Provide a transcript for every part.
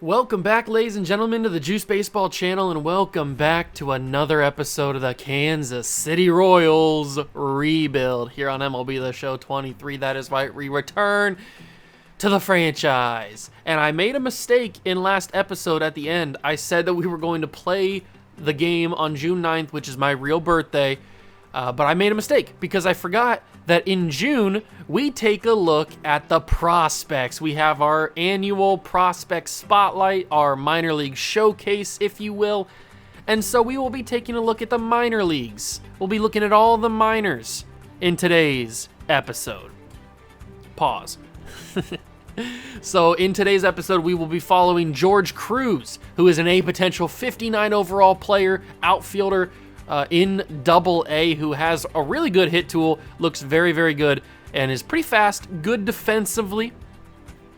Welcome back, ladies and gentlemen, to the Juice Baseball channel, and welcome back to another episode of the Kansas City Royals rebuild here on MLB The Show 23. That is right, we return to the franchise. And I made a mistake in last episode at the end. I said that we were going to play the game on June 9th, which is my real birthday, but I made a mistake because I forgot that in June, we take a look at the prospects. We have our annual prospect spotlight, our minor league showcase, if you will. And so we will be taking a look at the minor leagues. We'll be looking at all the minors in today's episode. Pause. So in today's episode, we will be following George Cruz, who is an A potential 59 overall player, outfielder, in Double-A, who has a really good hit tool, looks very, very good, and is pretty fast, good defensively.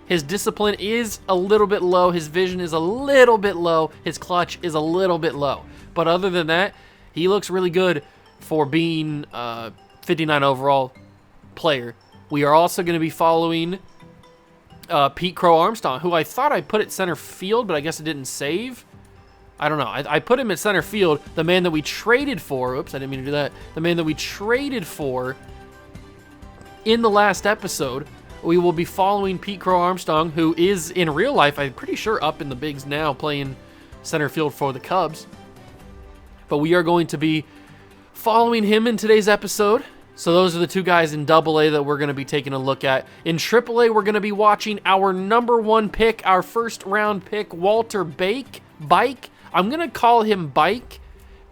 His discipline is a little bit low, his vision is a little bit low, his clutch is a little bit low. But other than that, he looks really good for being a 59 overall player. We are also going to be following Pete Crow Armstrong, who I thought I put at center field, but I guess it didn't save. I don't know. I put him at center field, the man that we traded for. Oops, I didn't mean to do that. The man that we traded for in the last episode. We will be following Pete Crow Armstrong, who is in real life, I'm pretty sure, up in the bigs now playing center field for the Cubs. But we are going to be following him in today's episode. So those are the two guys in Double-A that we're going to be taking a look at. In Triple-A, we're going to be watching our number one pick, our first round pick, Walter Bike. I'm going to call him Bike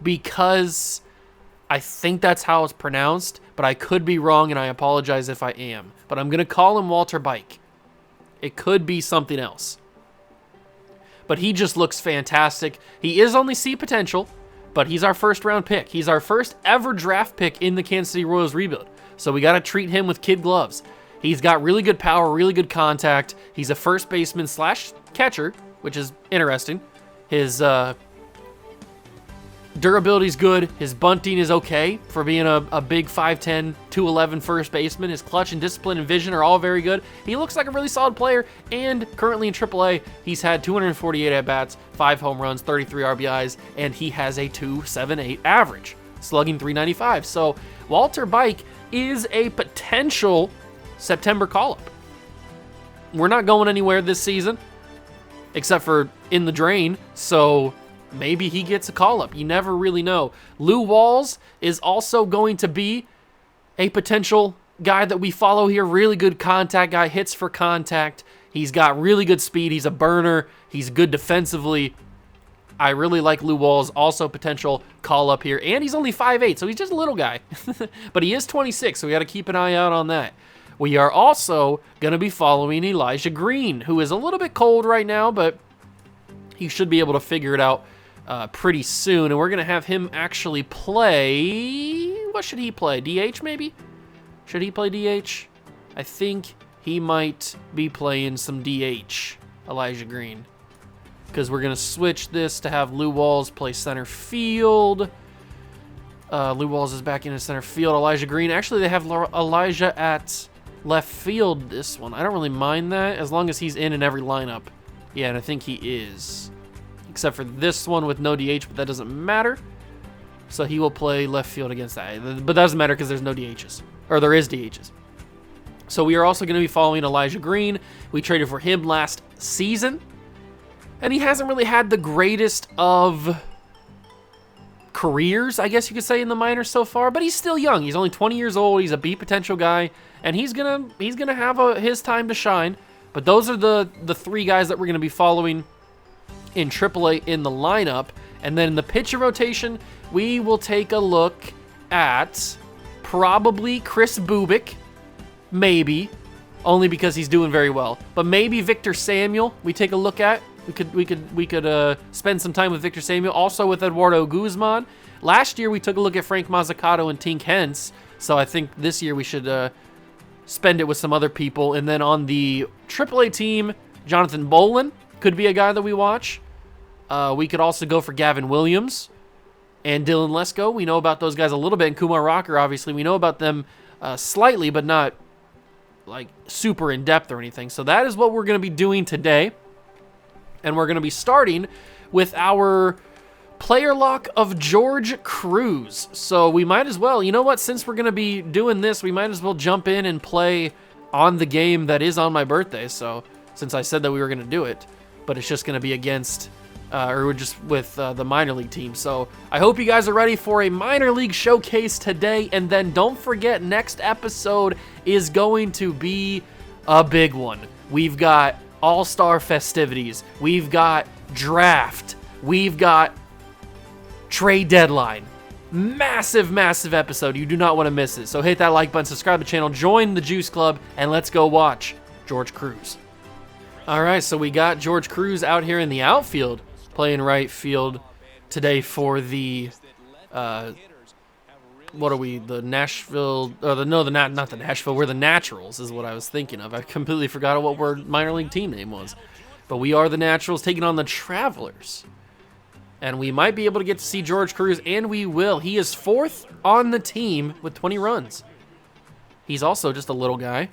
because I think that's how it's pronounced, but I could be wrong, and I apologize if I am. But I'm going to call him Walter Bike. It could be something else. But he just looks fantastic. He is only C potential, but he's our first round pick. He's our first ever draft pick in the Kansas City Royals rebuild. So we got to treat him with kid gloves. He's got really good power, really good contact. He's a first baseman / catcher, which is interesting. His durability's good. His bunting is okay for being a big 5'10", 211 first baseman. His clutch and discipline and vision are all very good. He looks like a really solid player, and currently in AAA, he's had 248 at-bats, 5 home runs, 33 RBIs, and he has a 2.78 average, slugging .395. So Walter Bike is a potential September call-up. We're not going anywhere this season, except for in the drain, so maybe he gets a call-up. You never really know. Lou Walls is also going to be a potential guy that we follow here. Really good contact guy, hits for contact. He's got really good speed. He's a burner. He's good defensively. I really like Lou Walls, also potential call-up here. And he's only 5'8", so he's just a little guy. But he is 26, so we got to keep an eye out on that. We are also going to be following Elijah Green, who is a little bit cold right now, but he should be able to figure it out pretty soon. And we're going to have him actually play... What should he play? DH, maybe? Should he play DH? I think he might be playing some DH, Elijah Green. Because we're going to switch this to have Lou Walls play center field. Lou Walls is back in center field. Elijah Green. Actually, they have Elijah at left field this one. I don't really mind that as long as he's in every lineup. Yeah, and I think he is. Except for this one with no DH, but that doesn't matter. So he will play left field against that. But that doesn't matter because there's no DHs. Or there is DHs. So we are also going to be following Elijah Green. We traded for him last season. And he hasn't really had the greatest of careers, I guess you could say, in the minors so far. But he's still young. He's only 20 years old. He's a B potential guy. And he's gonna have his time to shine. But those are the three guys that we're going to be following in AAA in the lineup. And then in the pitcher rotation, we will take a look at probably Chris Bubik, maybe, only because he's doing very well. But maybe Victor Samuel we take a look at. We could spend some time with Victor Samuel, also with Eduardo Guzman. Last year we took a look at Frank Mazzucato and Tink Hence, so I think this year we should spend it with some other people. And then on the AAA team, Jonathan Bolin could be a guy that we watch. We could also go for Gavin Williams and Dylan Lesko. We know about those guys a little bit, and Kumar Rocker, obviously. We know about them slightly, but not like super in depth or anything. So that is what we're going to be doing today. And we're going to be starting with our player lock of George Cruz. So we might as well, you know what, since we're going to be doing this, we might as well jump in and play on the game that is on my birthday. So since I said that we were going to do it, but it's just going to be against, or just with the minor league team. So I hope you guys are ready for a minor league showcase today. And then don't forget, next episode is going to be a big one. We've got all-star festivities. We've got draft. We've got trade deadline. Massive, massive episode. You do not want to miss it. So hit that like button, subscribe to the channel, join the Juice Club, and let's go watch George Cruz. All right, so we got George Cruz out here in the outfield, playing right field today for the, what are we, the Nashville, or not the Nashville, we're the Naturals is what I was thinking of. I completely forgot what our minor league team name was. But we are the Naturals taking on the Travelers. And we might be able to get to see George Cruz, and we will. He is 4th on the team with 20 runs. He's also just a little guy.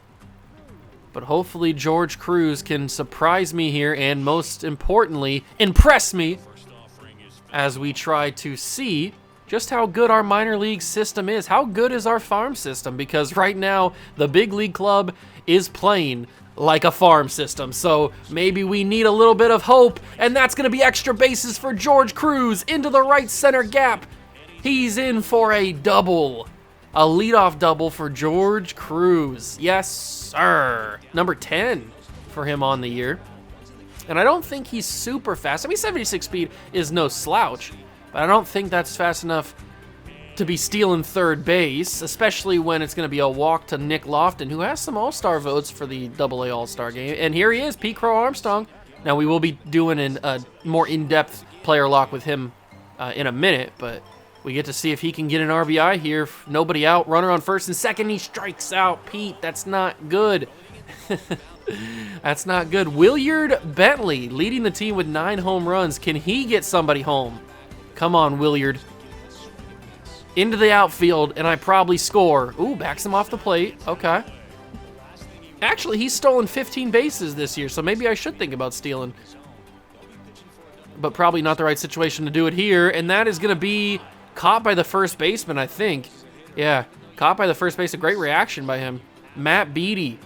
But hopefully George Cruz can surprise me here and, most importantly, impress me as we try to see just how good our minor league system is. How good is our farm system? Because right now, the big league club is playing like a farm system. So maybe we need a little bit of hope, and that's going to be extra bases for George Cruz into the right center gap. He's in for a double. A leadoff double for George Cruz. Yes, sir. Number 10 for him on the year. And I don't think he's super fast. I mean, 76 speed is no slouch, but I don't think that's fast enough to be stealing third base, especially when it's going to be a walk to Nick Lofton, who has some all-star votes for the AA All-Star game. And here he is, Pete Crow Armstrong. Now, we will be doing a more in-depth player lock with him in a minute, but we get to see if he can get an RBI here. Nobody out, runner on first and second. He strikes out Pete. That's not good. That's not good. Williard Bentley leading the team with 9 home runs. Can he get somebody home? Come on, Williard. Into the outfield, and I probably score. Ooh, backs him off the plate. Okay. Actually, he's stolen 15 bases this year, so maybe I should think about stealing. But probably not the right situation to do it here, and that is going to be caught by the first baseman, I think. Yeah, caught by the first base. A great reaction by him. Matt Beatty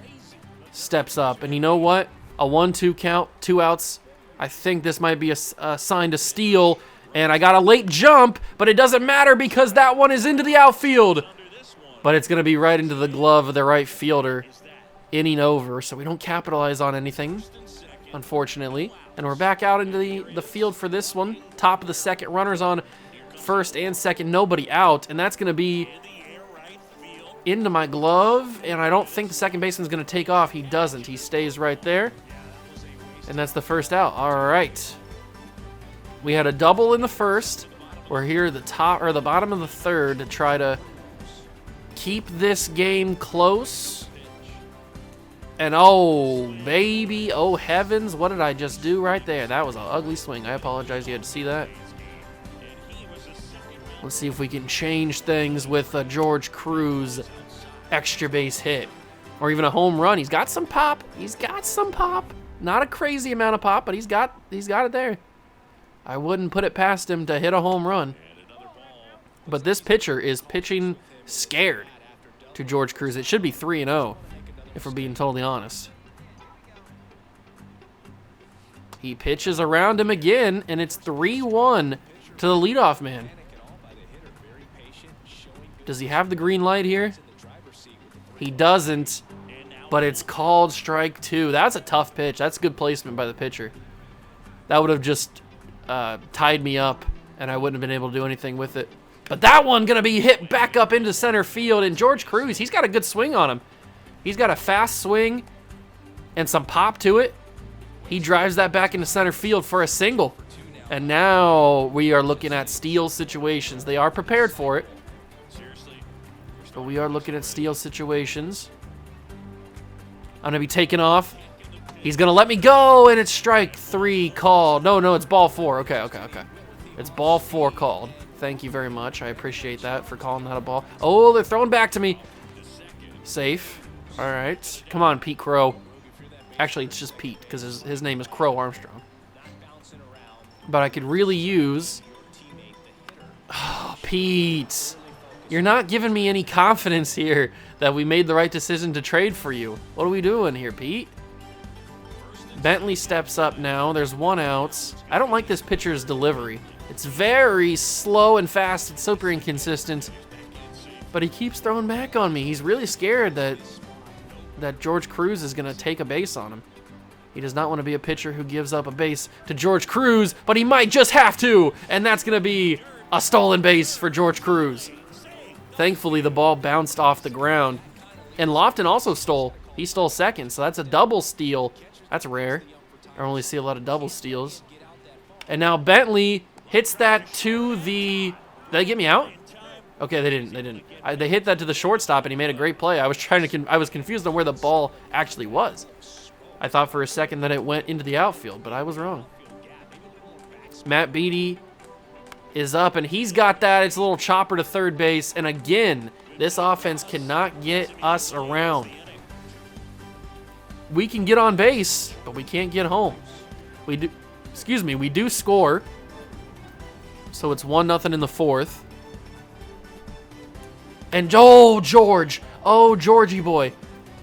steps up, and you know what? A 1-2 count, 2 outs. I think this might be a sign to steal. And I got a late jump, but it doesn't matter because that one is into the outfield. But it's going to be right into the glove of the right fielder. Inning over, so we don't capitalize on anything, unfortunately. And we're back out into the field for this one. Top of the second, runners on first and second, nobody out. And that's going to be into my glove. And I don't think the second baseman's going to take off. He doesn't. He stays right there. And that's the first out. All right. We had a double in the first. We're here at the top or the bottom of the third to try to keep this game close. And oh, baby, oh heavens, what did I just do right there? That was an ugly swing. I apologize, you had to see that. Let's see if we can change things with a George Cruz extra base hit. Or even a home run. He's got some pop. He's got some pop. Not a crazy amount of pop, but he's got it there. I wouldn't put it past him to hit a home run. But this pitcher is pitching scared to George Cruz. It should be 3-0, if we're being totally honest. He pitches around him again, and it's 3-1 to the leadoff man. Does he have the green light here? He doesn't, but it's called strike 2. That's a tough pitch. That's good placement by the pitcher. That would have just tied me up, and I wouldn't have been able to do anything with it. But that one going to be hit back up into center field, and George Cruz, he's got a good swing on him. He's got a fast swing and some pop to it. He drives that back into center field for a single. And now we are looking at steal situations. They are prepared for it, but we are looking at steal situations. I'm going to be taken off. He's going to let me go, and it's strike 3 called. No, it's ball 4. Okay. It's ball 4 called. Thank you very much. I appreciate that for calling that a ball. Oh, they're throwing back to me. Safe. All right. Come on, Pete Crow. Actually, it's just Pete because his name is Crow Armstrong. but I could really use... Oh, Pete. You're not giving me any confidence here that we made the right decision to trade for you. What are we doing here, Pete? Bentley steps up now. There's 1 out. I don't like this pitcher's delivery. It's very slow and fast. It's super inconsistent. But he keeps throwing back on me. He's really scared that George Cruz is going to take a base on him. He does not want to be a pitcher who gives up a base to George Cruz, but he might just have to, and that's going to be a stolen base for George Cruz. Thankfully, the ball bounced off the ground. And Lofton also stole. He stole second, so that's a double steal. That's rare. I don't really see a lot of double steals. And now Bentley hits that to the... Did they get me out? Okay, they didn't. They hit that to the shortstop, and he made a great play. I was confused on where the ball actually was. I thought for a second that it went into the outfield, but I was wrong. Matt Beattie is up, and he's got that. It's a little chopper to third base, and again, this offense cannot get us around. We can get on base, but we can't get home. We do score. So it's 1-0 in the 4th. And oh, George. Oh, Georgie boy.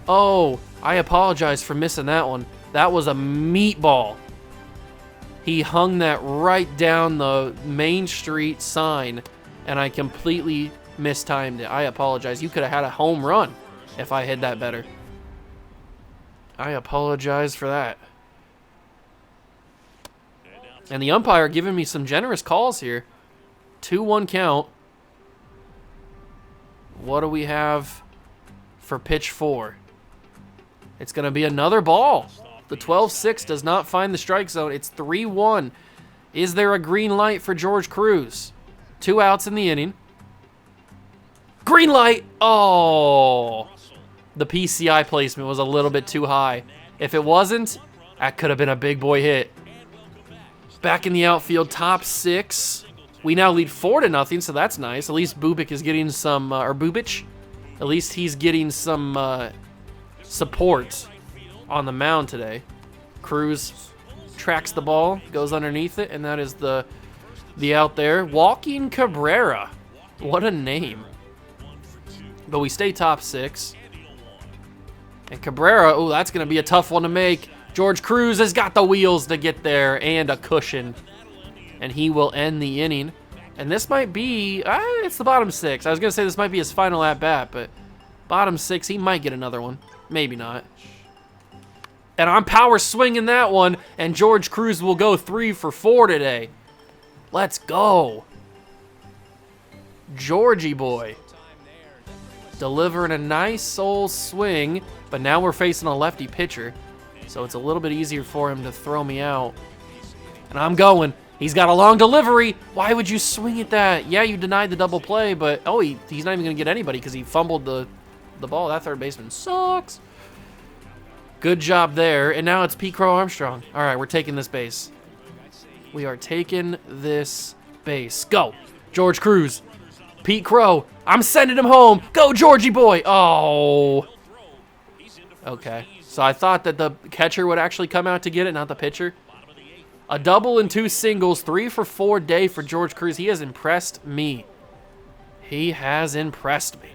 Oh, I apologize for missing that one. That was a meatball. He hung that right down the Main Street sign, and I completely mistimed it. I apologize. You could have had a home run if I hit that better. I apologize for that. And the umpire giving me some generous calls here. 2-1 count. What do we have for pitch 4? It's going to be another ball. The 12-6 does not find the strike zone. It's 3-1. Is there a green light for George Cruz? 2 outs in the inning. Green light! Oh! The PCI placement was a little bit too high. If it wasn't, that could have been a big boy hit. Back in the outfield, top 6. We now lead 4-0, so that's nice. At least Bubic is getting some, or Bubic. At least he's getting some support on the mound today. Cruz tracks the ball, goes underneath it, and that is the out there. Walking Cabrera. What a name. But we stay top 6. And Cabrera, oh, that's going to be a tough one to make. George Cruz has got the wheels to get there and a cushion. And he will end the inning. And this might be, it's the bottom 6. I was going to say this might be his final at-bat, but bottom 6, he might get another one. Maybe not. And I'm power swinging that one, and George Cruz will go 3 for 4 today. Let's go. Georgie boy. Delivering a nice old swing, but now we're facing a lefty pitcher, so it's a little bit easier for him to throw me out. And I'm going. He's got a long delivery. Why would you swing at that? Yeah, you denied the double play, but oh, he's not even going to get anybody because he fumbled the ball. That third baseman sucks. Good job there, and now it's Pete Crow Armstrong. All right, we're taking this base. We are taking this base. Go, George Cruz. Pete Crow. I'm sending him home. Go, Georgie boy. Oh. Okay. So I thought that the catcher would actually come out to get it, not the pitcher. A double and 2 singles. 3 for 4 day for George Cruz. He has impressed me. He has impressed me.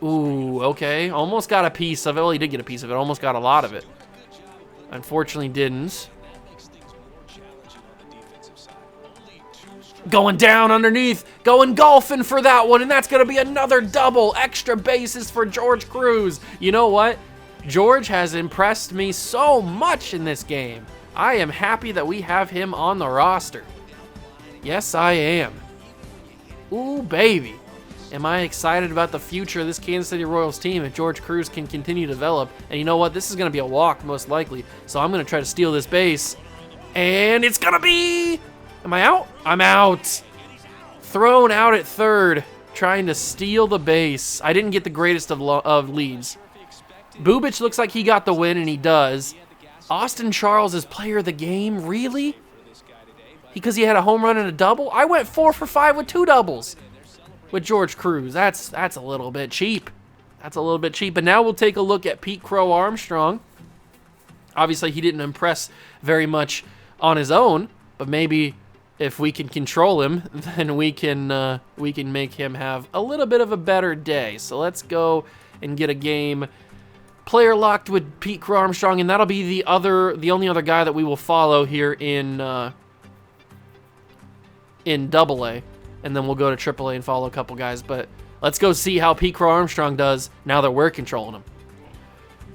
Ooh, okay. Almost got a piece of it. Well, he did get a piece of it. Almost got a lot of it. Unfortunately, didn't. Going down underneath. Going golfing for that one. And that's going to be another double. Extra bases for George Cruz. You know what? George has impressed me so much in this game. I am happy that we have him on the roster. Yes, I am. Ooh, baby. Am I excited about the future of this Kansas City Royals team if George Cruz can continue to develop? And you know what? This is going to be a walk, most likely. So I'm going to try to steal this base. And it's going to be... Am I out? I'm out. Thrown out at third, trying to steal the base. I didn't get the greatest of leads. Bubic looks like he got the win, and he does. Austin Charles is player of the game? Really? Because he had a home run and a double? I went 4 for 5 with 2 doubles. With George Cruz. That's a little bit cheap. That's a little bit cheap. But now we'll take a look at Pete Crow Armstrong. Obviously, he didn't impress very much on his own, but maybe if we can control him, then we can make him have a little bit of a better day. So let's go and get a game player locked with Pete Crow Armstrong, and that'll be the only other guy that we will follow here in AA, and then we'll go to AAA and follow a couple guys. But let's go see how Pete Crow Armstrong does now that we're controlling him.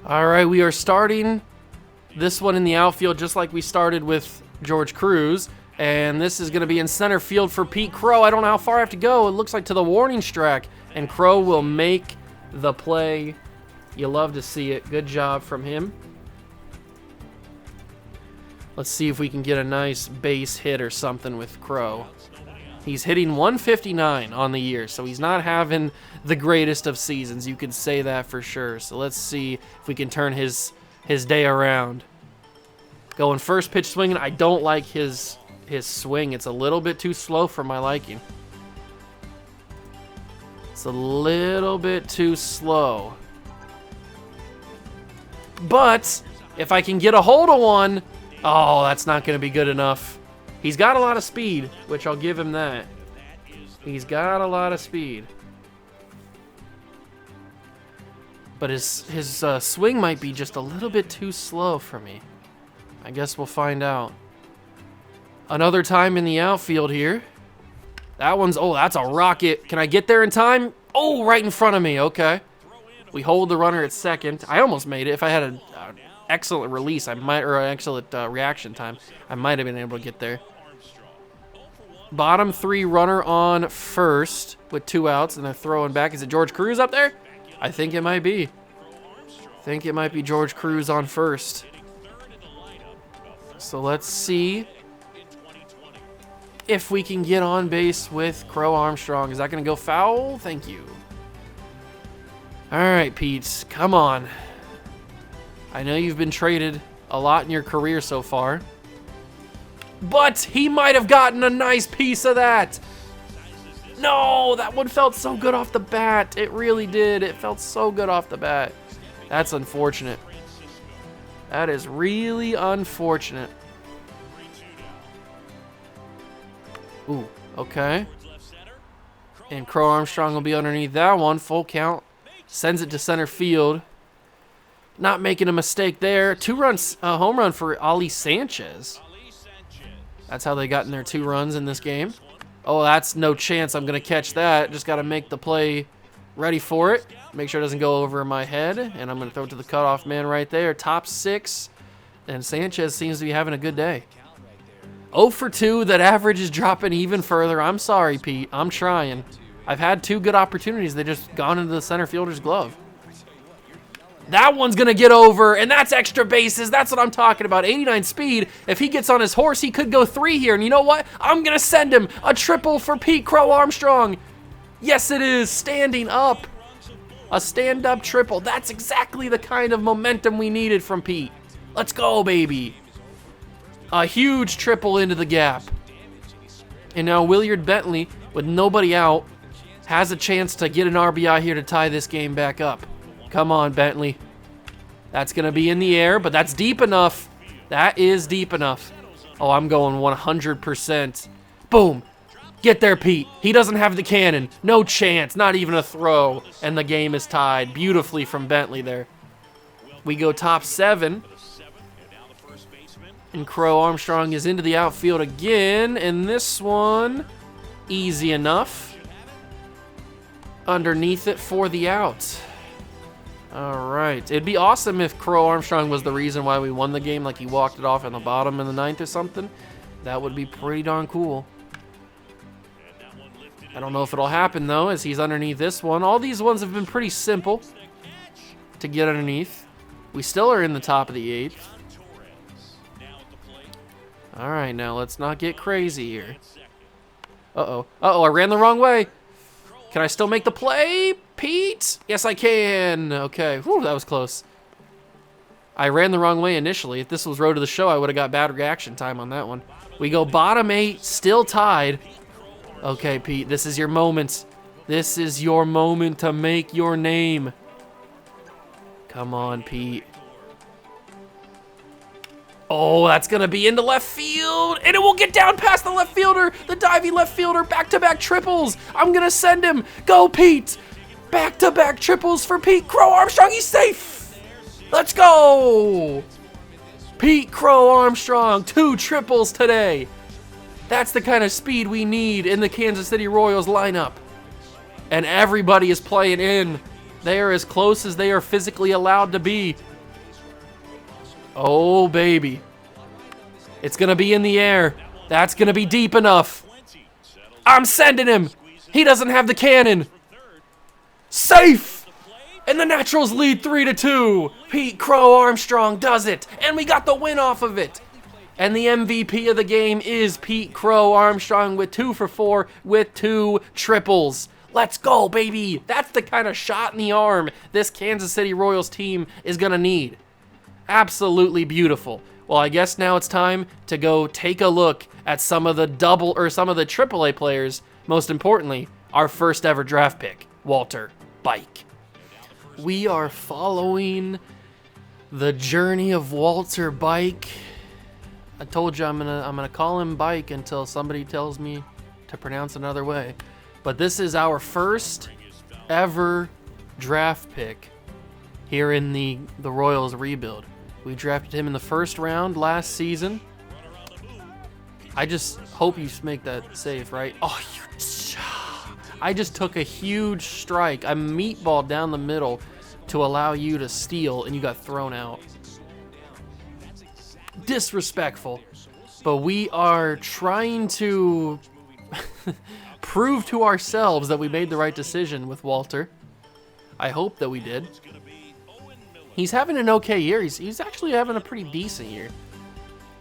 All right, we are starting this one in the outfield just like we started with George Cruz. And this is going to be in center field for Pete Crow. I don't know how far I have to go. It looks like to the warning track. And Crow will make the play. You love to see it. Good job from him. Let's see if we can get a nice base hit or something with Crow. He's hitting 159 on the year, so he's not having the greatest of seasons. You could say that for sure. So let's see if we can turn his day around. Going first pitch swinging. I don't like his swing. It's a little bit too slow for my liking. It's a little bit too slow. But if I can get a hold of one, oh, that's not going to be good enough. He's got a lot of speed, which I'll give him that. He's got a lot of speed. But his swing might be just a little bit too slow for me. I guess we'll find out. Another time in the outfield here. That one's, oh, that's a rocket. Can I get there in time? Oh, right in front of me. Okay. We hold the runner at second. I almost made it. If I had an excellent release, or an excellent reaction time, I might have been able to get there. Bottom three runner on first with 2 outs, and they're throwing back. Is it George Cruz up there? I think it might be. I think it might be George Cruz on first. So let's see if we can get on base with Crow Armstrong. Is that going to go foul? Thank you. All right, Pete, come on. I know you've been traded a lot in your career so far, but he might have gotten a nice piece of that. No, that one felt so good off the bat. It really did. It felt so good off the bat. That's unfortunate. That is really unfortunate. Ooh, okay. And Crow Armstrong will be underneath that one. Full count. Sends it to center field. Not making a mistake there. 2 runs, home run for Ali Sanchez. That's how they got in their 2 runs in this game. Oh, that's no chance I'm going to catch that. Just got to make the play ready for it. Make sure it doesn't go over my head. And I'm going to throw it to the cutoff man right there. Top 6. And Sanchez seems to be having a good day. 0 for 2. That average is dropping even further. I'm sorry, Pete. I'm trying. I've had 2 good opportunities. They just gone into the center fielder's glove. That one's going to get over, and that's extra bases. That's what I'm talking about. 89 speed. If he gets on his horse, he could go 3 here. And you know what? I'm going to send him a triple for Pete Crow Armstrong. Yes, it is. Standing up. A stand-up triple. That's exactly the kind of momentum we needed from Pete. Let's go, baby. A huge triple into the gap. And now Williard Bentley, with nobody out, has a chance to get an RBI here to tie this game back up. Come on, Bentley. That's going to be in the air, but that's deep enough. That is deep enough. Oh, I'm going 100%. Boom. Get there, Pete. He doesn't have the cannon. No chance. Not even a throw. And the game is tied beautifully from Bentley there. We go top 7. And Crow Armstrong is into the outfield again. And this one, easy enough. Underneath it for the out. All right. It'd be awesome if Crow Armstrong was the reason why we won the game, like he walked it off in the bottom in the 9th or something. That would be pretty darn cool. I don't know if it'll happen, though, as he's underneath this one. All these ones have been pretty simple to get underneath. We still are in the top of the 8th. All right, now let's not get crazy here. Uh-oh. Uh-oh, I ran the wrong way. Can I still make the play, Pete? Yes, I can. Okay. Whew, that was close. I ran the wrong way initially. If this was Road to the Show, I would have got bad reaction time on that one. We go bottom 8, still tied. Okay, Pete, this is your moment. This is your moment to make your name. Come on, Pete. Oh, that's going to be into left field, and it will get down past the left fielder, the diving left fielder, back-to-back triples. I'm going to send him. Go, Pete. Back-to-back triples for Pete Crow Armstrong. He's safe. Let's go. Pete Crow Armstrong, 2 triples today. That's the kind of speed we need in the Kansas City Royals lineup. And everybody is playing in. They are as close as they are physically allowed to be. Oh, baby. It's going to be in the air. That's going to be deep enough. I'm sending him. He doesn't have the cannon. Safe. And the Naturals lead 3-2. Pete Crow Armstrong does it. And we got the win off of it. And the MVP of the game is Pete Crow Armstrong with 2 for 4 with 2 triples. Let's go, baby. That's the kind of shot in the arm this Kansas City Royals team is going to need. Absolutely beautiful. Well, I guess now it's time to go take a look at some of the AAA players. Most importantly, our first ever draft pick, Walter Bike. We are following the journey of Walter Bike. I told you I'm gonna call him Bike until somebody tells me to pronounce another way. But this is our first ever draft pick here in the Royals rebuild. We drafted him in the first round last season. I just hope you make that save, right? Oh, I just took a huge strike. I meatballed down the middle to allow you to steal, and you got thrown out. Disrespectful. But we are trying to prove to ourselves that we made the right decision with Walter. I hope that we did. He's having an okay year. He's actually having a pretty decent year.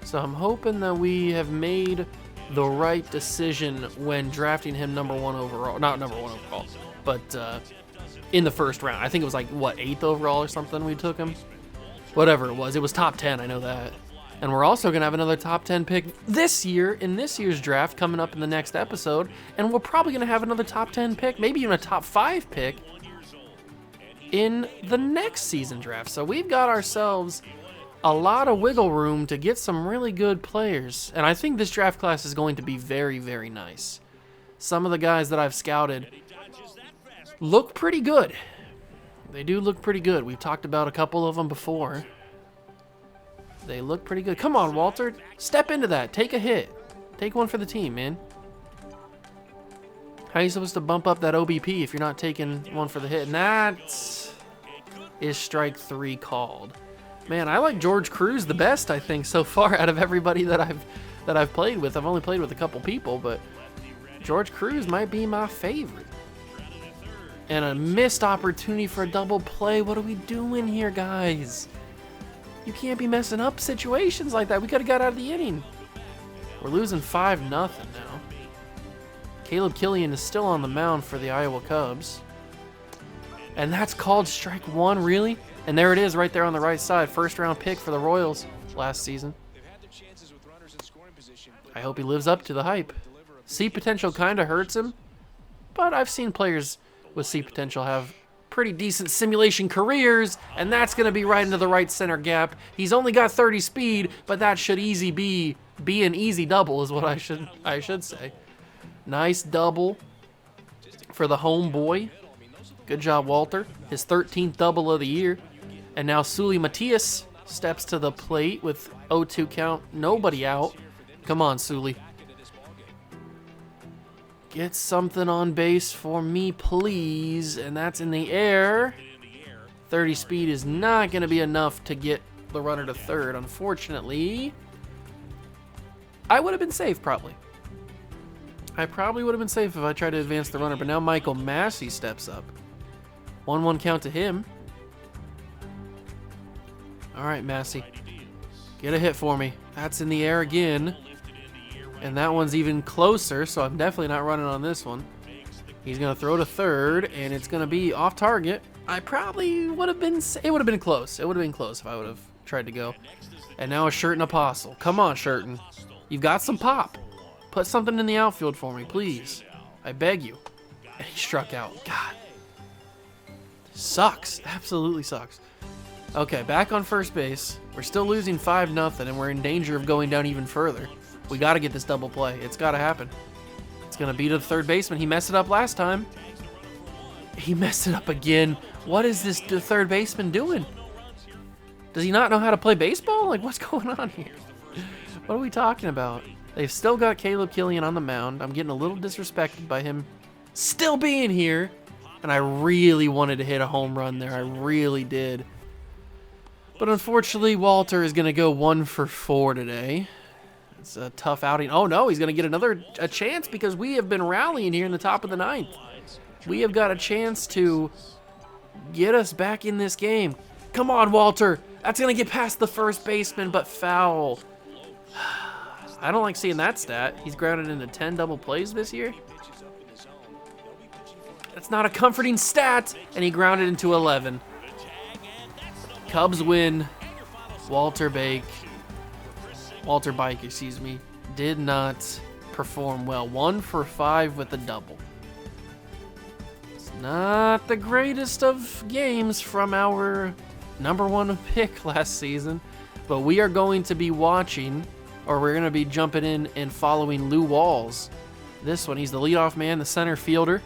So I'm hoping that we have made the right decision when drafting him number 1 overall. Not number 1 overall, but in the first round. I think it was like, what, 8th overall or something we took him? Whatever it was top 10, I know that. And we're also going to have another top 10 pick this year, in this year's draft, coming up in the next episode. And we're probably going to have another top 10 pick, maybe even a top 5 pick in the next season draft. So we've got ourselves a lot of wiggle room to get some really good players. And I think this draft class is going to be very, very nice. Some of the guys that I've scouted look pretty good. They do look pretty good. We've talked about a couple of them before. They look pretty good. Come on, Walter. Step into that. Take a hit. Take one for the team, man. How are you supposed to bump up that OBP if you're not taking one for the hit? And that is strike 3 called. Man, I like George Cruz the best, I think, so far out of everybody that I've played with. I've only played with a couple people, but George Cruz might be my favorite. And a missed opportunity for a double play. What are we doing here, guys? You can't be messing up situations like that. We could have got out of the inning. We're losing 5-0 now. Caleb Killian is still on the mound for the Iowa Cubs. And that's called strike 1, really? And there it is right there on the right side. First round pick for the Royals last season. I hope he lives up to the hype. C potential kind of hurts him, but I've seen players with C potential have pretty decent simulation careers, and that's going to be right into the right center gap. He's only got 30 speed, but that should be an easy double is what I should say. Nice double for the homeboy. Good job, Walter. His 13th double of the year. And now Sully Matias steps to the plate with 0-2 count. Nobody out. Come on, Sully. Get something on base for me, please. And that's in the air. 30 speed is not going to be enough to get the runner to third, unfortunately. I would have been safe, probably. I probably would have been safe if I tried to advance the runner, but now Michael Massey steps up. 1-1 count to him. All right, Massey. Get a hit for me. That's in the air again. And that one's even closer, so I'm definitely not running on this one. He's going to throw to third, and it's going to be off target. I probably would have been... It would have been close. It would have been close if I would have tried to go. And now a Shirton Apostle. Come on, Shirton. You've got some pop. Put something in the outfield for me, please. I beg you. And he struck out. God. Sucks. Absolutely sucks. Okay, back on first base. We're still losing 5-0, and we're in danger of going down even further. We got to get this double play. It's got to happen. It's going to be to the third baseman. He messed it up last time. He messed it up again. What is this third baseman doing? Does he not know how to play baseball? Like, what's going on here? What are we talking about? They've still got Caleb Killian on the mound. I'm getting a little disrespected by him still being here. And I really wanted to hit a home run there. I really did. But unfortunately, Walter is going to go 1 for 4 today. It's a tough outing. Oh, no, he's going to get a chance because we have been rallying here in the top of the 9th. We have got a chance to get us back in this game. Come on, Walter. That's going to get past the first baseman, but foul. I don't like seeing that stat. He's grounded into 10 double plays this year. That's not a comforting stat. And he grounded into 11. Cubs win. Walter Bike, excuse me, did not perform well. 1 for 5 with a double. It's not the greatest of games from our #1 pick last season, but we are going to be watching, or we're going to be jumping in and following Lou Walls. This one, he's the leadoff man, the center fielder.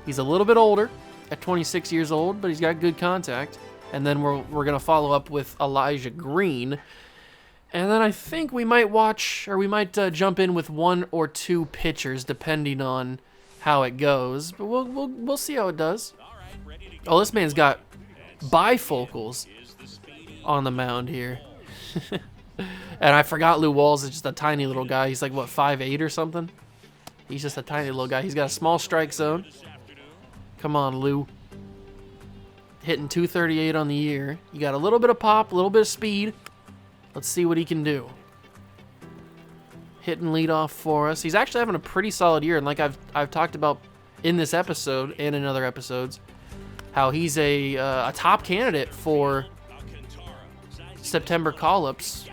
He's a little bit older at 26 years old, but he's got good contact. And then we're going to follow up with Elijah Green. And then I think we might watch, or we might jump in with 1 or 2 pitchers, depending on how it goes. But we'll see how it does. Oh, this man's got bifocals on the mound here. And I forgot Lou Walls is just a tiny little guy. He's like, what, 5'8" or something? He's just a tiny little guy. He's got a small strike zone. Come on, Lou. Hitting 238 on the year. You got a little bit of pop, a little bit of speed. Let's see what he can do. Hitting leadoff for us. He's actually having a pretty solid year, and like I've talked about in this episode and in other episodes, how he's a top candidate for September call-ups,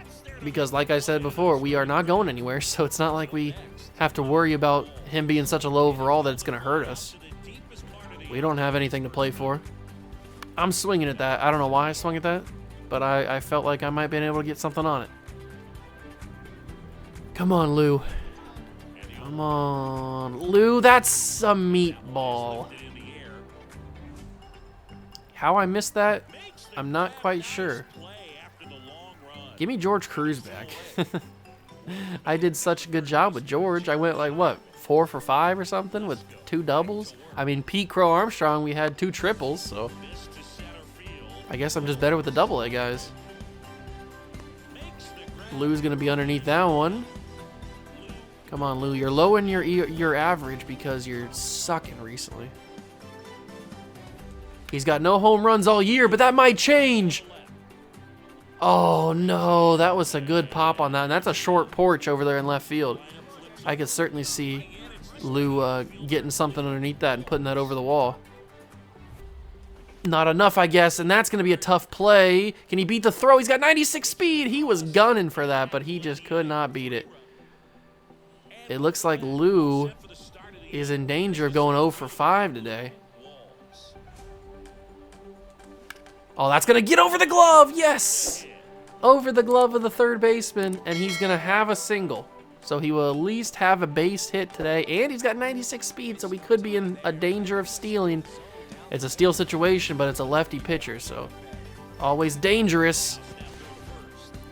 because like I said before, we are not going anywhere, so it's not like we have to worry about him being such a low overall that it's going to hurt us. We don't have anything to play for. I'm swinging at that. I don't know why I swung at that, but I felt like I might have been able to get something on it. Come on, Lou. Come on, Lou. That's a meatball. How I missed that, I'm not quite sure. Give me George Cruz back. I did such a good job with George. I went like, what, 4 for 5 or something with 2 doubles? I mean, Pete Crow Armstrong, we had 2 triples, so I guess I'm just better with the double A guys. Lou's going to be underneath that one. Come on, Lou. You're low in your average because you're sucking recently. He's got no home runs all year, but that might change. Oh, no. That was a good pop on that. And that's a short porch over there in left field. I could certainly see Lou getting something underneath that and putting that over the wall. Not enough, I guess, and that's going to be a tough play. Can he beat the throw? He's got 96 speed. He was gunning for that, but he just could not beat it. It looks like Lou is in danger of going 0 for 5 today. Oh, that's going to get over the glove. Yes! Over the glove of the third baseman, and he's going to have a single. So he will at least have a base hit today, and he's got 96 speed, so we could be in a danger of stealing. It's a steal situation, but it's a lefty pitcher, so always dangerous.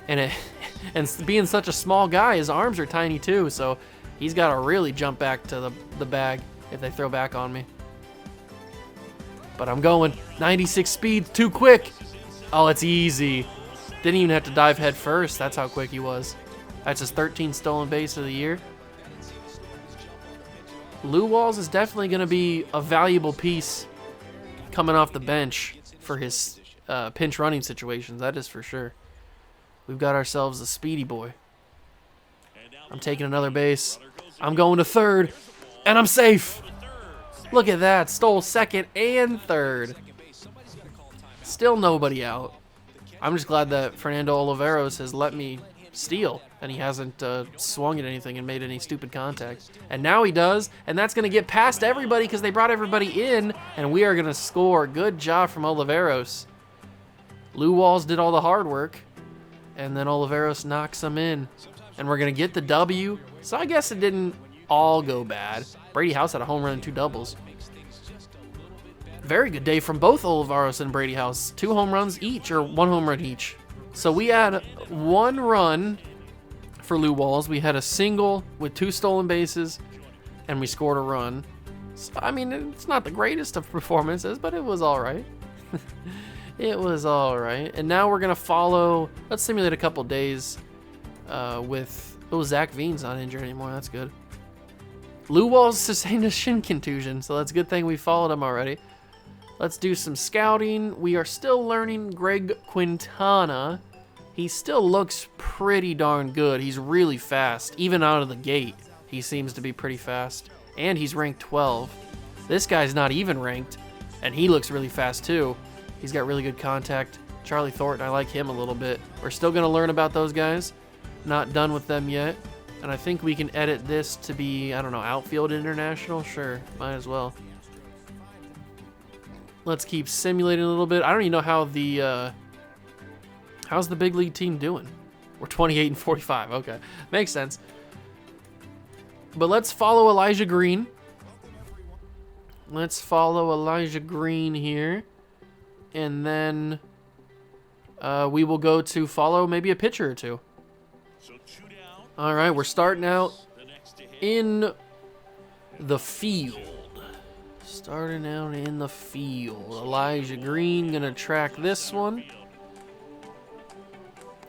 And being such a small guy, his arms are tiny too, so he's got to really jump back to the bag if they throw back on me. But I'm going 96 speed, too quick. Oh, it's easy. Didn't even have to dive head first. That's how quick he was. That's his 13th stolen base of the year. Lou Walls is definitely going to be a valuable piece coming off the bench for his pinch running situations. That is for sure. We've got ourselves a speedy boy. I'm taking another base. I'm going to third, and I'm safe. Look at that. Stole second and third. Still nobody out. I'm just glad that Fernando Oliveros has let me steal, and he hasn't swung at anything and made any stupid contact. And now he does, and that's going to get past everybody because they brought everybody in, and we are going to score. Good job from Oliveros. Lou Walls did all the hard work, and then Oliveros knocks them in, and we're going to get the W. So I guess it didn't all go bad. Brady House had a home run and 2 doubles. Very good day from both Oliveros and Brady House. 2 home runs each, or 1 home run each. So we had 1 run for Lou Walls. We had a single with 2 stolen bases, and we scored a run. So, I mean, it's not the greatest of performances, but it was all right. It was all right. And now we're going to follow, let's simulate a couple days with, oh, Zach Veen's not injured anymore. That's good. Lou Walls sustained a shin contusion, so that's a good thing we followed him already. Let's do some scouting. We are still learning Greg Quintana. He still looks pretty darn good. He's really fast. Even out of the gate, he seems to be pretty fast. And he's ranked 12. This guy's not even ranked, and he looks really fast too. He's got really good contact. Charlie Thornton, I like him a little bit. We're still going to learn about those guys. Not done with them yet. And I think we can edit this to be, I don't know, outfield international? Sure, might as well. Let's keep simulating a little bit. I don't even know how the, how's the big league team doing? We're 28 and 45. Okay, makes sense. But let's follow Elijah Green. Let's follow Elijah Green here. And then we will go to follow maybe a pitcher or 2. All right, we're starting out in the field. Starting out in the field. Elijah Green gonna track this one.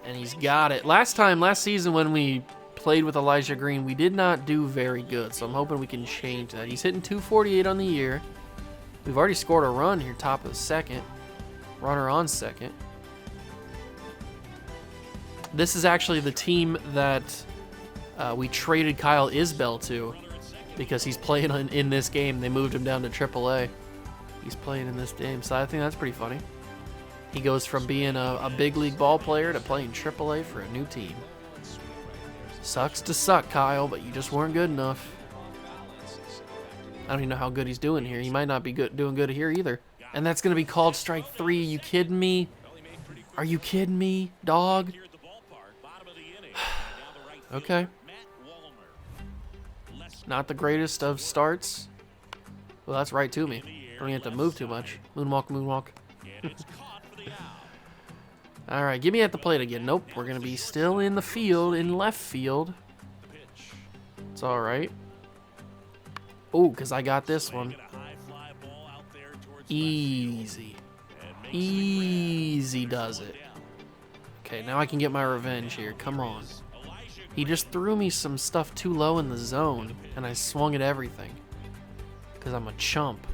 And he's got it. Last season when we played with Elijah Green, we did not do very good. So I'm hoping we can change that. He's hitting 248 on the year. We've already scored a run here, top of the second. Runner on second. This is actually the team that we traded Kyle Isbell to because he's playing in this game. They moved him down to AAA. He's playing in this game, so I think that's pretty funny. He goes from being a big league ball player to playing AAA for a new team. Sucks to suck, Kyle, but you just weren't good enough. I don't even know how good he's doing here. He might not be doing good here either. And that's going to be called strike 3. Are you kidding me? Are you kidding me, dog? Okay. Not the greatest of starts. Well, that's right to me. I don't even have to move too much. Moonwalk, moonwalk. All right, get me at the plate again. Nope, we're going to be still in the field, in left field. It's all right. Oh, because I got this one. Easy. Easy does it. Okay, now I can get my revenge here. Come on. He just threw me some stuff too low in the zone, and I swung at everything. Because I'm a chump.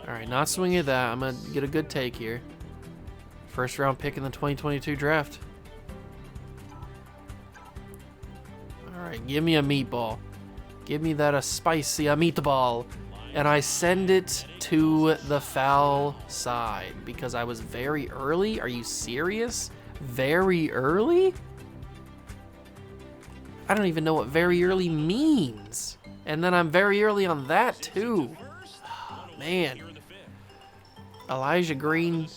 Alright, not swinging at that. I'm going to get a good take here. First round pick in the 2022 draft. Alright, give me a meatball. Give me that a spicy meatball. And I send it to the foul side because I was very early. Are you serious? Very early? I don't even know what very early means. And then I'm very early on that too. Oh, man. Elijah Green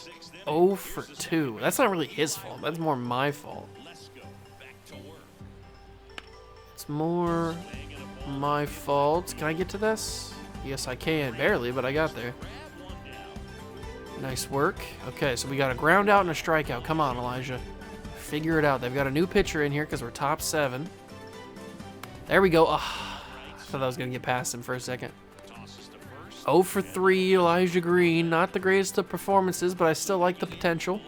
0 for 2. That's not really his fault. That's more my fault. It's more my fault. Can I get to this? Yes, I can. Barely, but I got there. Nice work. Okay, so we got a ground out and a strikeout. Come on, Elijah. Figure it out. They've got a new pitcher in here because we're top 7. There we go. Oh, I thought I was going to get past him for a second. 0 for 3, Elijah Green. Not the greatest of performances, but I still like the potential.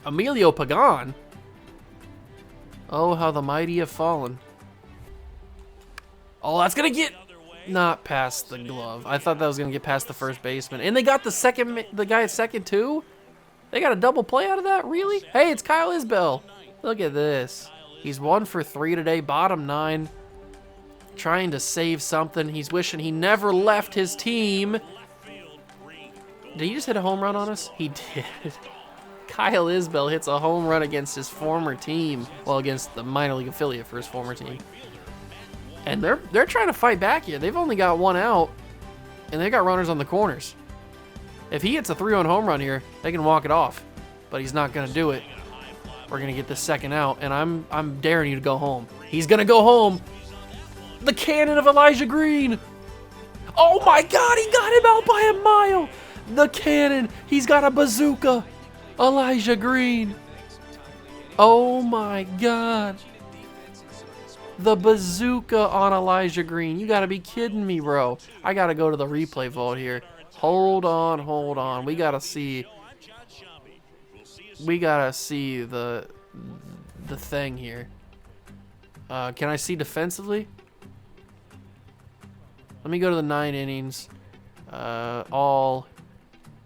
Emilio Pagan. Oh, how the mighty have fallen. Oh, that's going to get not past the glove. I thought that was going to get past the first baseman. And they got the guy at second, too? They got a double play out of that? Really? Hey, it's Kyle Isbell. Look at this. He's 1 for 3 today, bottom 9. Trying to save something. He's wishing he never left his team. Did he just hit a home run on us? He did. Kyle Isbell hits a home run against his former team. Well, against the minor league affiliate for his former team. And they're trying to fight back here. They've only got 1 out, and they got runners on the corners. If he hits a 3-run home run here, they can walk it off. but he's not going to do it. We're going to get the second out, and I'm daring you to go home. He's going to go home. The cannon of Elijah Green. Oh my God, he got him out by a mile. The cannon. He's got a bazooka. Elijah Green. Oh my God. The bazooka on Elijah Green. You got to be kidding me, bro. I got to go to the replay vault here. Hold on. We got to see the thing here. Can I see defensively? Let me go to the 9 innings.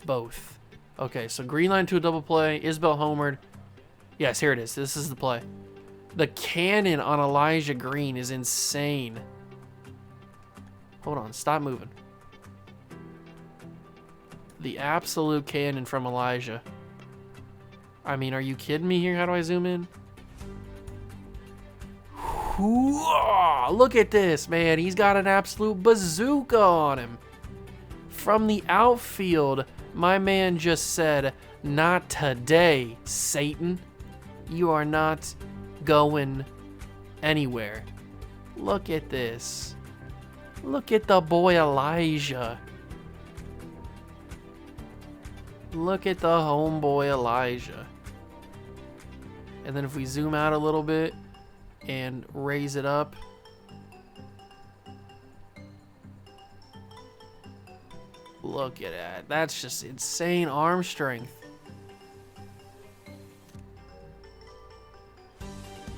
Both. Okay, so green line to a double play. Isbell homered. Yes, here it is. This is the play. The cannon on Elijah Green is insane. Hold on, stop moving. The absolute cannon from Elijah. I mean, are you kidding me here? How do I zoom in? Look at this, man. He's got an absolute bazooka on him. From the outfield, my man just said, "Not today, Satan. You are not going anywhere." Look at this. Look at the boy Elijah. Look at the homeboy Elijah. And then if we zoom out a little bit and raise it up. Look at that. That's just insane arm strength.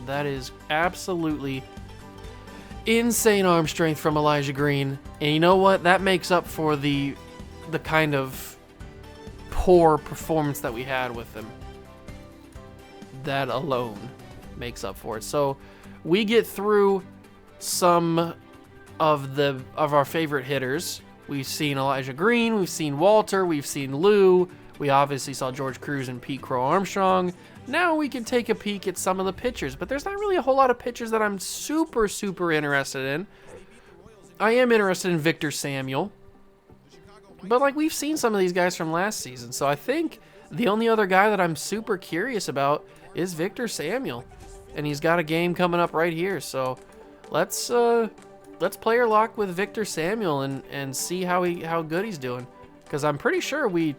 That is absolutely insane arm strength from Elijah Green. And you know what? That makes up for the kind of poor performance that we had with him. That alone makes up for it. So we get through some of our favorite hitters. We've seen Elijah Green, we've seen Walter, we've seen Lou. We obviously saw George Cruz and Pete Crow Armstrong. Now we can take a peek at some of the pitchers, but there's not really a whole lot of pitchers that I'm super interested in. I am interested in Victor Samuel, but like we've seen some of these guys from last season, so I think the only other guy that I'm super curious about is Victor Samuel, and he's got a game coming up right here. So let's player lock with Victor Samuel and see how good he's doing, because I'm pretty sure we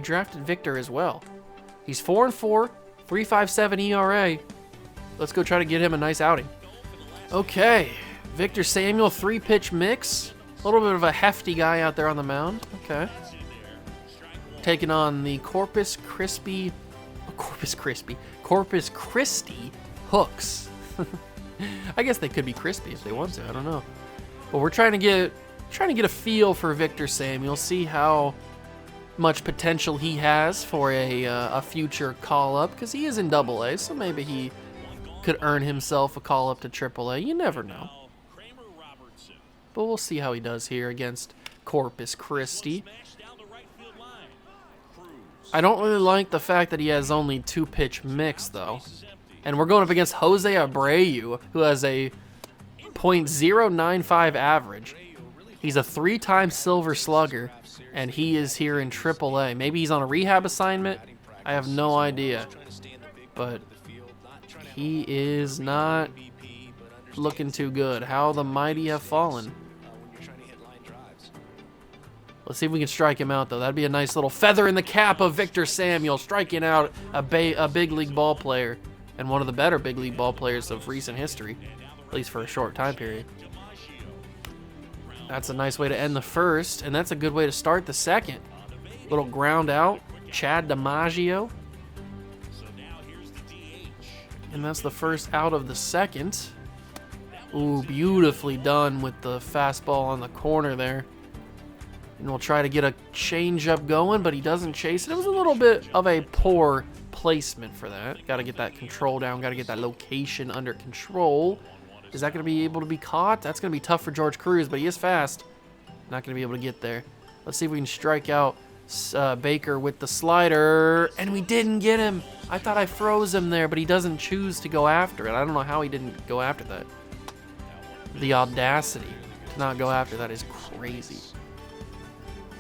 drafted Victor as well. He's 4-4, 3.57 ERA. Let's go try to get him a nice outing. Okay, Victor Samuel, 3-pitch mix. A little bit of a hefty guy out there on the mound. Okay. Taking on the Corpus Christi Hooks. I guess they could be crispy if they want to. I don't know. But we're trying to get a feel for Victor Samuel, see how much potential he has for a future call-up, because he is in Double-A, so maybe he could earn himself a call-up to Triple-A. You never know. But we'll see how he does here against Corpus Christi. I don't really like the fact that he has only 2-pitch mix, though. And we're going up against Jose Abreu, who has a .095 average. He's a 3-time Silver Slugger, and he is here in AAA. Maybe he's on a rehab assignment. I have no idea. But he is not looking too good. How the mighty have fallen. Let's see if we can strike him out, though. That'd be a nice little feather in the cap of Victor Samuel, striking out a big league ball player, and one of the better big league ball players of recent history, at least for a short time period. That's a nice way to end the first, and that's a good way to start the second. Little ground out, Chad DiMaggio. And that's the first out of the second. Ooh, beautifully done with the fastball on the corner there. And we'll try to get a changeup going, but he doesn't chase it. It was a little bit of a poor placement for that. Got to get that control down. Got to get that location under control. Is that going to be able to be caught? That's going to be tough for George Cruz, but he is fast. Not going to be able to get there. Let's see if we can strike out Baker with the slider. And we didn't get him. I thought I froze him there, but he doesn't choose to go after it. I don't know how he didn't go after that. The audacity to not go after that is crazy.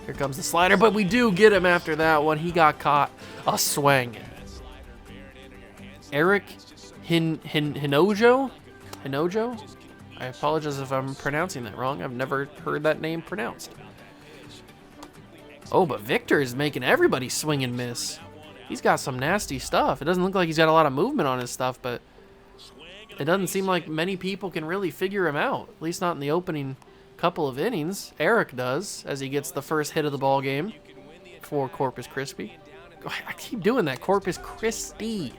Here comes the slider, but we do get him after that one. He got caught a swing. Eric Hinojo? Hinojo? I apologize if I'm pronouncing that wrong. I've never heard that name pronounced. Oh, but Victor is making everybody swing and miss. He's got some nasty stuff. It doesn't look like he's got a lot of movement on his stuff, but it doesn't seem like many people can really figure him out. At least not in the opening couple of innings. Eric does, as he gets the first hit of the ball game for Corpus Christi. I keep doing that, Corpus Christi.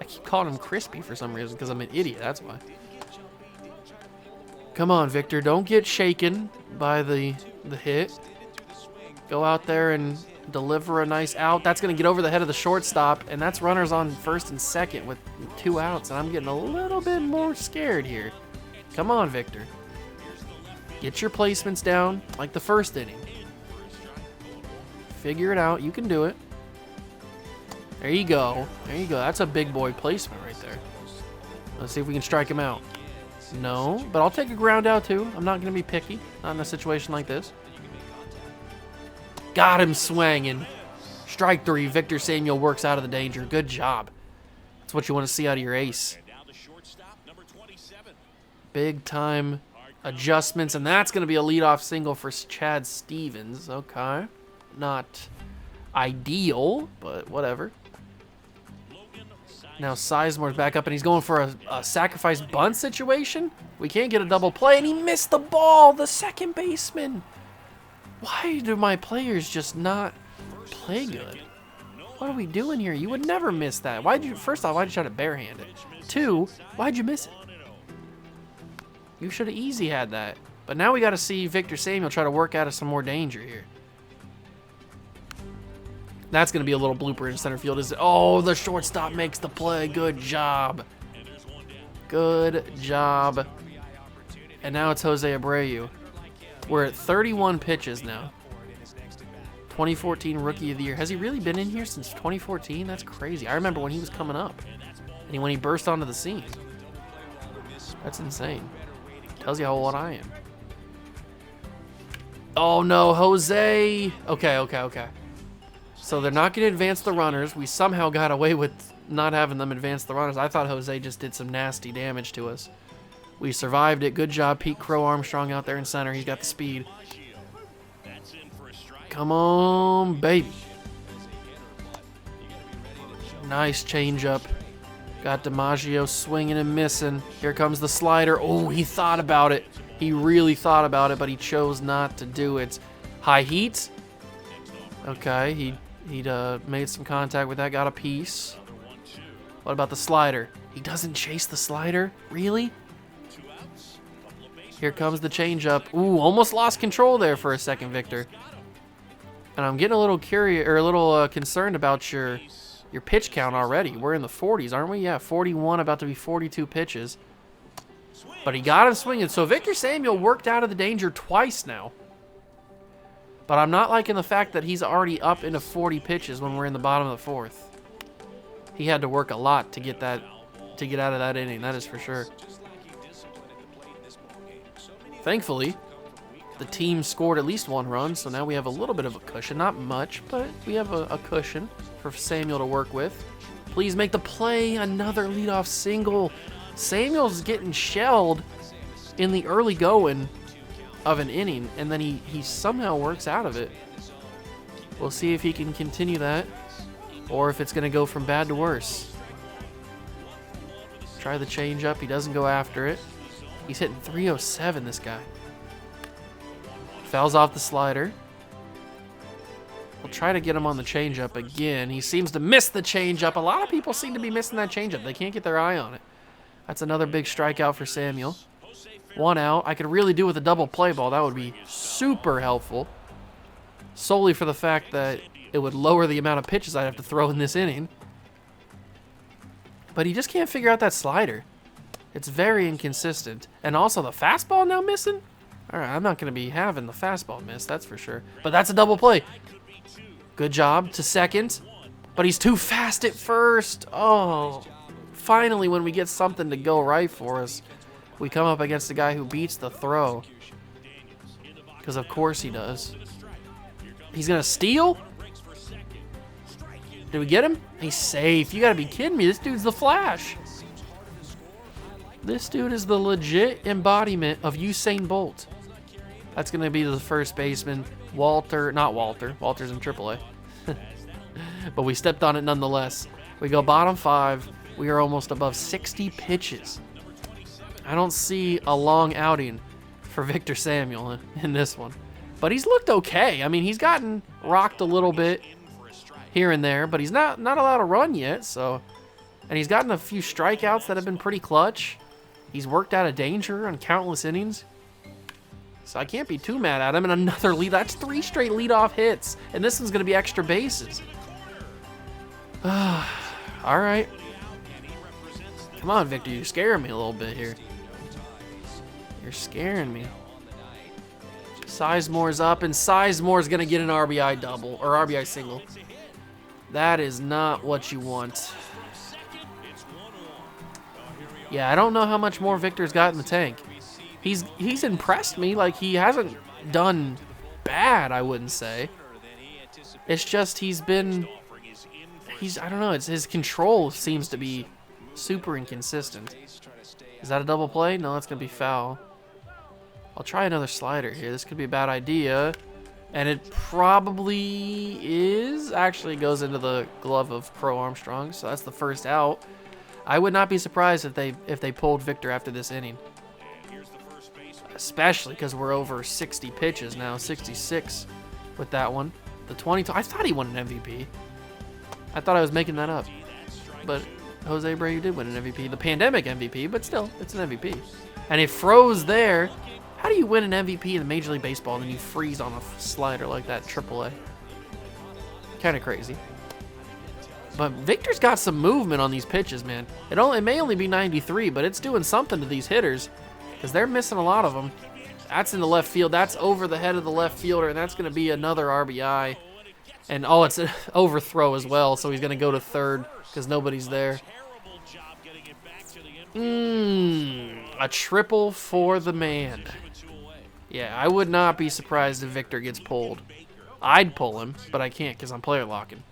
I keep calling him Crispy for some reason because I'm an idiot, that's why. Come on, Victor, don't get shaken by the hit. Go out there and deliver a nice out. That's going to get over the head of the shortstop, and that's runners on first and second with 2 outs, and I'm getting a little bit more scared here. Come on, Victor. Get your placements down like the first inning. Figure it out. You can do it. There you go. There you go. That's a big boy placement right there. Let's see if we can strike him out. No, but I'll take a ground out too. I'm not going to be picky. Not in a situation like this. Got him swinging. Strike 3. Victor Samuel works out of the danger. Good job. That's what you want to see out of your ace. Big time adjustments, and that's going to be a leadoff single for Chad Stevens. Okay. Not ideal, but whatever. Now Sizemore's back up, and he's going for a sacrifice bunt situation. We can't get a double play, and he missed the ball. The second baseman. Why do my players just not play good? What are we doing here? You would never miss that. First off, why'd you try to barehand it? 2, why'd you miss it? You should have easy had that. But now we got to see Victor Samuel try to work out of some more danger here. That's going to be a little blooper in center field. Oh, the shortstop makes the play. Good job. Good job. And now it's Jose Abreu. We're at 31 pitches now. 2014 Rookie of the Year. Has he really been in here since 2014? That's crazy. I remember when he was coming up. And when he burst onto the scene. That's insane. Tells you how old I am. Oh no, Jose. Okay. So they're not going to advance the runners. We somehow got away with not having them advance the runners. I thought Jose just did some nasty damage to us. We survived it. Good job, Pete Crow Armstrong out there in center. He's got the speed. Come on, baby. Nice changeup. Got DiMaggio swinging and missing. Here comes the slider. Oh, he thought about it. He really thought about it, but he chose not to do it. High heat. Okay, he'd made some contact with that. Got a piece. What about the slider? He doesn't chase the slider? Really? Here comes the changeup. Ooh, almost lost control there for a second, Victor. And I'm getting a little curious or a little concerned about your pitch count already. We're in the 40s, aren't we? Yeah, 41, about to be 42 pitches. But he got him swinging. So Victor Samuel worked out of the danger twice now. But I'm not liking the fact that he's already up into 40 pitches when we're in the bottom of the 4th. He had to work a lot to get out of that inning, that is for sure. Thankfully, the team scored at least 1 run, so now we have a little bit of a cushion. Not much, but we have a cushion for Samuel to work with. Please make the play. Another leadoff single. Samuel's getting shelled in the early going of an inning, and then he somehow works out of it. We'll see if he can continue that, or if it's going to go from bad to worse. Try the changeup. He doesn't go after it. He's hitting 307, this guy. Fouls off the slider. We'll try to get him on the changeup again. He seems to miss the changeup. A lot of people seem to be missing that changeup. They can't get their eye on it. That's another big strikeout for Samuel. 1 out. I could really do with a double play ball. That would be super helpful. Solely for the fact that it would lower the amount of pitches I'd have to throw in this inning. But he just can't figure out that slider. It's very inconsistent. And also the fastball now missing? All right, I'm not going to be having the fastball miss, that's for sure. But that's a double play. Good job to second. But he's too fast at first. Oh, finally when we get something to go right for us, we come up against a guy who beats the throw. Because of course he does. He's going to steal? Did we get him? He's safe. You gotta be kidding me. This dude's the Flash. This dude is the legit embodiment of Usain Bolt. That's gonna be the first baseman, Walter. Not Walter. Walter's in AAA. But we stepped on it nonetheless. We go bottom 5. We are almost above 60 pitches. I don't see a long outing for Victor Samuel in this one. But he's looked okay. I mean, he's gotten rocked a little bit here and there, but he's not allowed to run yet. So, and he's gotten a few strikeouts that have been pretty clutch. He's worked out of danger on countless innings. So I can't be too mad at him. And another lead. That's 3 straight leadoff hits. And this one's going to be extra bases. All right. Come on, Victor. You're scaring me a little bit here. You're scaring me. Sizemore's up, and Sizemore's going to get an RBI double, or RBI single. That is not what you want. Yeah, I don't know how much more Victor's got in the tank. He's impressed me. Like, he hasn't done bad, I wouldn't say. It's just I don't know, his control seems to be super inconsistent. Is that a double play? No, that's going to be foul. I'll try another slider here. This could be a bad idea. And it probably is. Actually, it goes into the glove of Crow Armstrong, so that's the first out. I would not be surprised if they pulled Victor after this inning. Especially because we're over 60 pitches now, 66 with that one. The 20, I thought he won an MVP. I thought I was making that up. But Jose Abreu did win an MVP. The pandemic MVP, but still, it's an MVP. And it froze there. How do you win an MVP in Major League Baseball and then you freeze on a slider like that, AAA? Kind of crazy. But Victor's got some movement on these pitches, man. It may only be 93, but it's doing something to these hitters because they're missing a lot of them. That's in the left field. That's over the head of the left fielder, and that's going to be another RBI. And, oh, it's an overthrow as well, so he's going to go to third because nobody's there. A triple for the man. Yeah, I would not be surprised if Victor gets pulled. I'd pull him, but I can't because I'm player locking.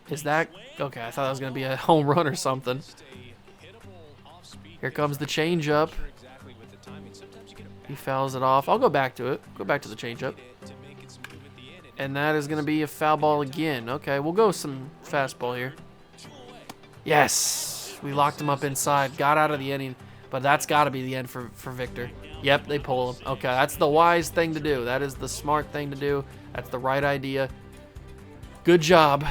Is that... Okay, I thought that was going to be a home run or something. Here comes the changeup. He fouls it off. I'll go back to it. Go back to the changeup. And that is going to be a foul ball again. Okay, we'll go some fastball here. Yes! We locked him up inside. Got out of the inning. But that's got to be the end for Victor. Yep, they pull him. Okay, that's the wise thing to do. That is the smart thing to do. That's the right idea. Good job.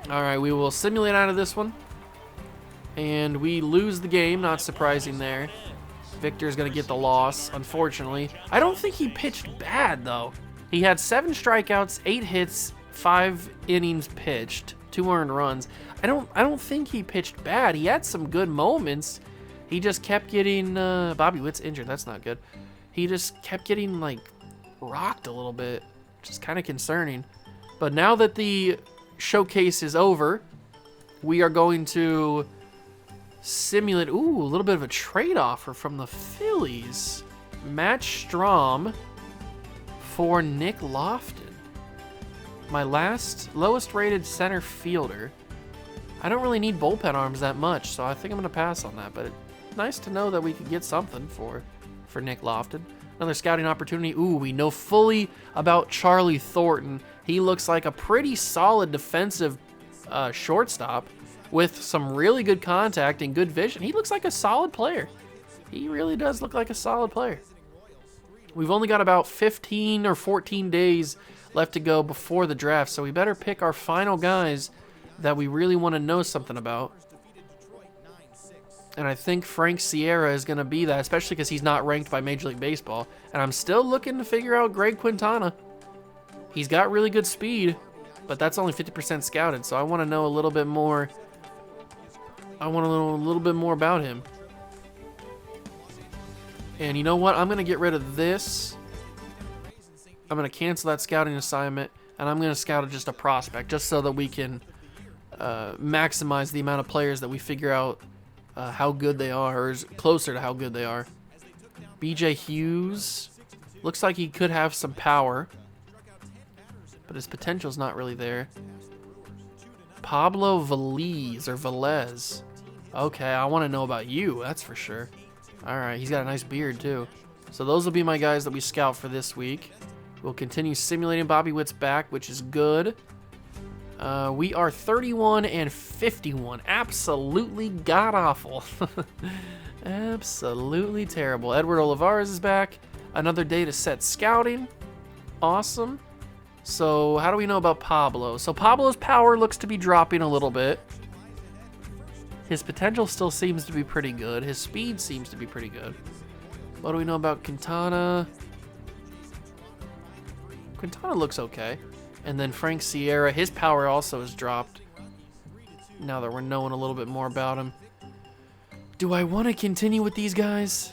All right, we will simulate out of this one. And we lose the game. Not surprising there. Victor's going to get the loss, unfortunately. I don't think he pitched bad, though. He had 7 strikeouts, 8 hits, 5 innings pitched, 2 earned runs. I don't think he pitched bad. He had some good moments. He just kept getting Bobby Witt's injured. That's not good. He just kept getting like rocked a little bit, which is kind of concerning. But now that the showcase is over, we are going to simulate. Ooh, a little bit of a trade offer from the Phillies. Matt Strahm for Nick Lofton. My lowest rated center fielder. I don't really need bullpen arms that much, so I think I'm going to pass on that. But it's nice to know that we could get something for Nick Lofton. Another scouting opportunity. Ooh, we know fully about Charlie Thornton. He looks like a pretty solid defensive shortstop with some really good contact and good vision. He looks like a solid player. He really does look like a solid player. We've only got about 15 or 14 days left to go before the draft, so we better pick our final guys that we really want to know something about. And I think Frank Sierra is going to be that, especially because he's not ranked by Major League Baseball. And I'm still looking to figure out Greg Quintana. He's got really good speed, but that's only 50% scouted, so I want to know a little bit more. I want to know a little bit more about him. And you know what? I'm going to get rid of this. I'm going to cancel that scouting assignment, and I'm going to scout just a prospect, just so that we can maximize the amount of players that we figure out how good they are, or is closer to how good they are. BJ Hughes looks like he could have some power, but his potential's not really there. Pablo Velez or Velez. Okay, I want to know about you, that's for sure. All right, he's got a nice beard too. So those will be my guys that we scout for this week. We'll continue simulating Bobby Witt's back, which is good. We are 31 and 51. Absolutely god-awful. Absolutely terrible. Edward Olivares is back. Another day to set scouting. Awesome. So how do we know about Pablo? So Pablo's power looks to be dropping a little bit. His potential still seems to be pretty good. His speed seems to be pretty good. What do we know about Quintana? Quintana looks okay. And then Frank Sierra, his power also has dropped. Now that we're knowing a little bit more about him. Do I want to continue with these guys?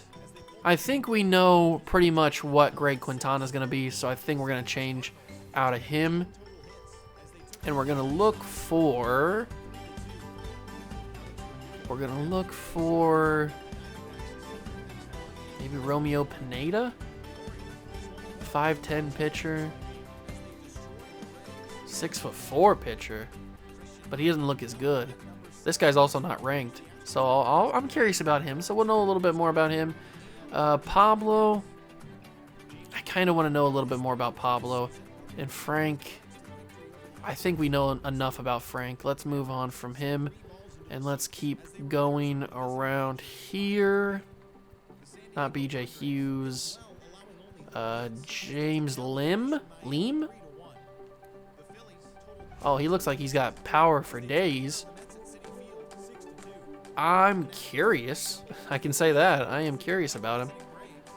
I think we know pretty much what Greg Quintana is going to be, so I think we're going to change out of him. And we're going to look for... maybe Romeo Pineda? 5'10" pitcher. 6'4" pitcher. But he doesn't look as good. This guy's also not ranked. So I'm curious about him. So we'll know a little bit more about him. Pablo. I kind of want to know a little bit more about Pablo. And Frank. I think we know enough about Frank. Let's move on from him. And let's keep going around here. Not BJ Hughes. James Lim? Oh, he looks like he's got power for days. I'm curious. I can say that. I am curious about him.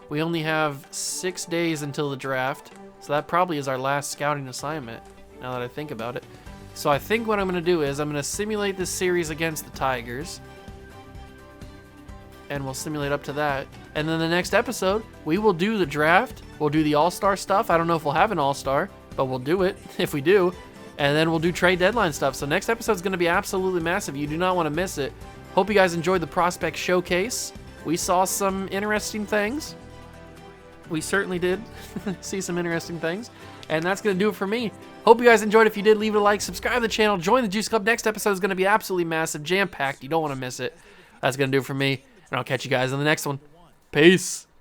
We only have 6 days until the draft, so that probably is our last scouting assignment, now that I think about it. So I think what I'm going to do is I'm going to simulate this series against the Tigers. And we'll simulate up to that. And then the next episode, we will do the draft. We'll do the All-Star stuff. I don't know if we'll have an All-Star, but we'll do it if we do. And then we'll do trade deadline stuff. So next episode is going to be absolutely massive. You do not want to miss it. Hope you guys enjoyed the prospect showcase. We saw some interesting things. We certainly did see some interesting things. And that's going to do it for me. Hope you guys enjoyed. If you did, leave it a like, subscribe to the channel, join the Juice Club. Next episode is going to be absolutely massive, jam-packed. You don't want to miss it. That's going to do it for me. And I'll catch you guys in the next one. Peace.